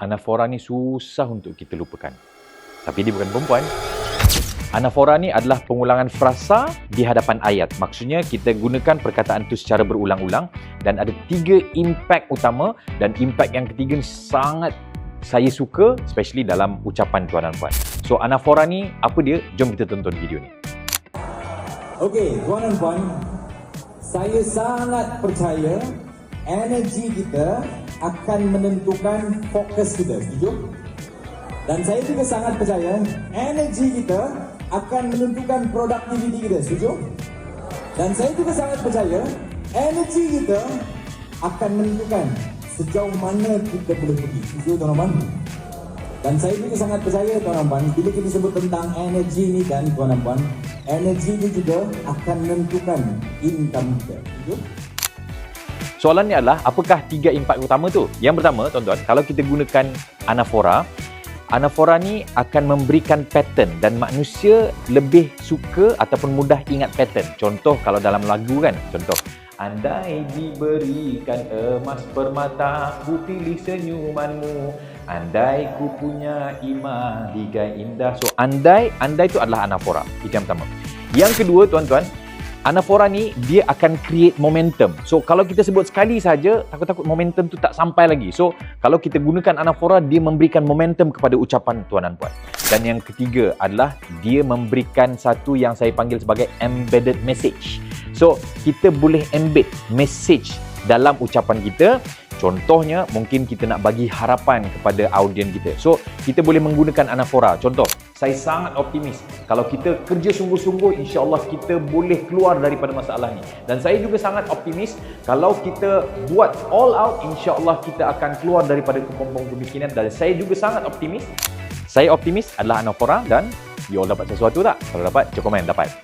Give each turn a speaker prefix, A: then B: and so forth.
A: Anafora ni susah untuk kita lupakan. Tapi dia bukan perempuan. Anafora ni adalah pengulangan frasa di hadapan ayat. Maksudnya kita gunakan perkataan itu secara berulang-ulang dan ada 3 impak utama, dan impak yang ketiga sangat saya suka, especially dalam ucapan tuan dan puan. So anafora ni apa dia? Jom kita tonton video ni.
B: Okey, tuan dan puan, saya sangat percaya energi kita akan menentukan fokus kita, setuju? Dan saya juga sangat percaya energi kita akan menentukan produktiviti kita, setuju? Dan saya juga sangat percaya energi kita akan menentukan sejauh mana kita boleh pergi, setuju tuan-tuan? Dan saya juga sangat percaya tuan-tuan, bila kita sebut tentang energi ni kan tuan-tuan, energi ni juga akan menentukan income kita, setuju?
A: Soalannya adalah, apakah 3 impak utama tu? Yang pertama, tuan-tuan, kalau kita gunakan anafora, anafora ni akan memberikan pattern dan manusia lebih suka ataupun mudah ingat pattern. Contoh kalau dalam lagu kan, contoh, andai diberikan emas permata, ku pilih senyumanmu. Andai ku punya imah ligai indah. So andai tu adalah anafora. Itu yang pertama. Yang kedua, tuan-tuan, anafora ni dia akan create momentum. So kalau kita sebut sekali saja, takut-takut momentum tu tak sampai lagi. So kalau kita gunakan anafora, dia memberikan momentum kepada ucapan tuan dan puan. Dan yang ketiga adalah dia memberikan satu yang saya panggil sebagai embedded message. So kita boleh embed message dalam ucapan kita. Contohnya, mungkin kita nak bagi harapan kepada audien kita. So, kita boleh menggunakan anafora. Contoh, saya sangat optimis. Kalau kita kerja sungguh-sungguh, insya-Allah kita boleh keluar daripada masalah ni. Dan saya juga sangat optimis, kalau kita buat all out, insya-Allah kita akan keluar daripada kepompong kemiskinan. Dan saya juga sangat optimis. Saya optimis adalah anafora dan you all dapat sesuatu tak? Kalau dapat, cek komen dapat.